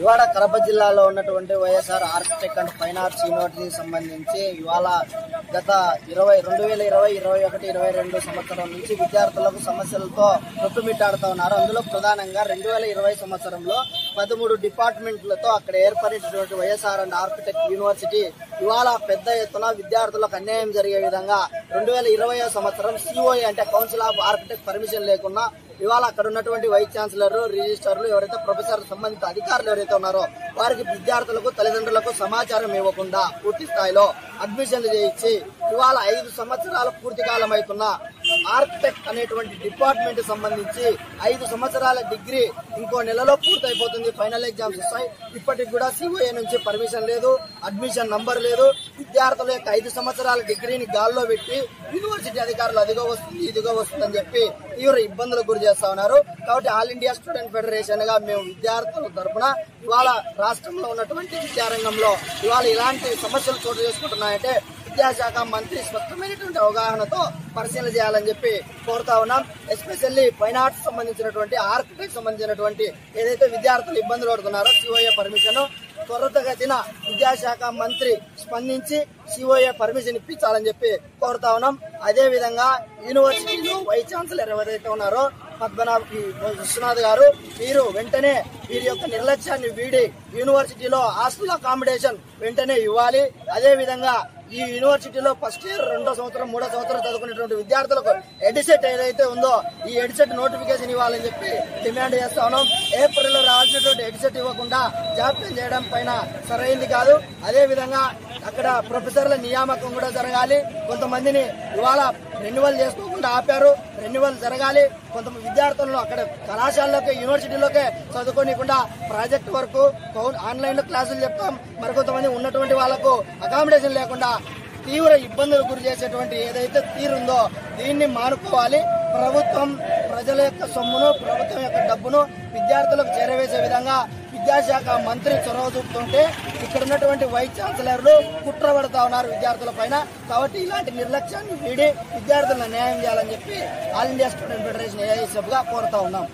ఇవాళ కడప జిల్లాలో ఉన్నటువంటి YSR architect and fine arts యూనివర్సిటీకి సంబంధించి ఇవాళ గత 2020, 2021, 2022 సంవత్సరం నుంచి విద్యార్థులకు సమస్యలతో కొట్టుమిట్టాడుతూ ఉన్నారు. అందులో ప్రధానంగా 2020 సంవత్సరంలో 13 డిపార్ట్మెంట్లతో అక్కడ ఏర్పడినటువంటి వైఎస్ఆర్ అండ్ ఆర్కిటెక్ట్ యూనివర్సిటీ ఇవాళ పెద్ద ఎత్తున విద్యార్థులకు అన్యాయం జరిగే విధంగా 2020 సంవత్సరం సిఓఏ అంటే కౌన్సిల్ ఆఫ్ ఆర్కిటెక్ట్ పర్మిషన్ లేకుండా ఇవాళ అక్కడ ఉన్నటువంటి వైస్ ఛాన్సలర్, రిజిస్టర్లు, ఎవరైతే ప్రొఫెసర్, సంబంధిత అధికారులు ఎవరైతే ఉన్నారో వారికి విద్యార్థులకు, తల్లిదండ్రులకు సమాచారం ఇవ్వకుండా పూర్తి స్థాయిలో అడ్మిషన్లు చేయించి ఇవాళ 5 సంవత్సరాల పూర్తి కాలం అవుతున్న ఆర్కిటెక్ట్ అనేటువంటి డిపార్ట్మెంట్ సంబంధించి 5 సంవత్సరాల డిగ్రీ ఇంకో నెలలో పూర్తయిపోతుంది. ఫైనల్ ఎగ్జామ్స్ వస్తాయి. ఇప్పటికి కూడా సిఓఏ నుంచి పర్మిషన్ లేదు, అడ్మిషన్ నంబర్ లేదు. విద్యార్థుల యొక్క 5 సంవత్సరాల డిగ్రీని గాల్లో పెట్టి యూనివర్సిటీ అధికారులు అదిగో వస్తుంది, ఇదిగో వస్తుందని చెప్పి తీవ్ర ఇబ్బందులకు గురి చేస్తా ఉన్నారు. కాబట్టి ఆల్ ఇండియా స్టూడెంట్ ఫెడరేషన్ గా మేము విద్యార్థుల తరఫున ఇవాళ రాష్ట్రంలో ఉన్నటువంటి విద్యారంగంలో ఇవాళ ఇలాంటి సమస్యలు చోటు చేసుకుంటున్నాయంటే విద్యాశాఖ మంత్రి స్పష్టమైనటువంటి అవగాహనతో పరిశీలన చేయాలని చెప్పి కోరుతా ఉన్నాం. ఎస్పెషల్లీ ఫైన్ ఆర్ట్స్ సంబంధించినటువంటి, ఆర్కిటెక్ట్ సంబంధించినటువంటి ఏదైతే విద్యార్థులు ఇబ్బందులు పడుతున్నారో సిఓఏ పర్మిషన్ త్వరితగతిన విద్యాశాఖ మంత్రి స్పందించి సిఓఏ పర్మిషన్ ఇప్పించాలని చెప్పి కోరుతా ఉన్నాం. అదే విధంగా యూనివర్సిటీలో వైస్ ఛాన్సలర్ ఎవరైతే ఉన్నారో విశ్వనాథ్ గారు, మీరు వెంటనే వీరి యొక్క నిర్లక్ష్యాన్ని వీడి యూనివర్సిటీలో హాస్టల్ అకామిడేషన్ వెంటనే ఇవ్వాలి. అదే విధంగా ఈ యూనివర్సిటీలో ఫస్ట్ ఇయర్, 2వ సంవత్సరం, 3వ సంవత్సరం చదువుకునేటువంటి విద్యార్థులకు ఎడిసెట్ ఏదైతే ఉందో ఈ ఎడిసెట్ నోటిఫికేషన్ ఇవ్వాలని చెప్పి డిమాండ్ చేస్తా ఉన్నాం. ఏప్రిల్లో రావాల్సినటువంటి ఎడిసెట్ ఇవ్వకుండా జాప్యం చేయడం పైన సరైంది కాదు. అదే విధంగా అక్కడ ప్రొఫెసర్ల నియామకం కూడా జరగాలి. కొంతమందిని ఇవాళ రెన్యువల్ చేసుకోకుండా ఆపారు, రెన్యువల్ జరగాలి. కొంతమంది విద్యార్థులను అక్కడ కళాశాలలోకి, యూనివర్సిటీలోకే చదువుకోనికుండా ప్రాజెక్ట్ వర్క్, ఆన్లైన్ లో క్లాసులు చెప్తాం, మరికొంతమంది ఉన్నటువంటి వాళ్లకు అకామిడేషన్ లేకుండా తీవ్ర ఇబ్బందులు గురి చేసేటువంటి ఏదైతే తీరుందో దీన్ని మానుకోవాలి. ప్రభుత్వం ప్రజల యొక్క సొమ్మును, ప్రభుత్వం యొక్క డబ్బును విద్యార్థులకు చేరవేసే విధంగా విద్యాశాఖ మంత్రి చొరవ చూపుతుంటే ఇక్కడ ఉన్నటువంటి వైస్ ఛాన్సలర్లు కుట్రపడతా ఉన్నారు విద్యార్థుల పైన. కాబట్టి ఇలాంటి నిర్లక్ష్యాన్ని వీడి విద్యార్థులను న్యాయం చేయాలని చెప్పి all India student federation AISF గా కోరుతా ఉన్నాం.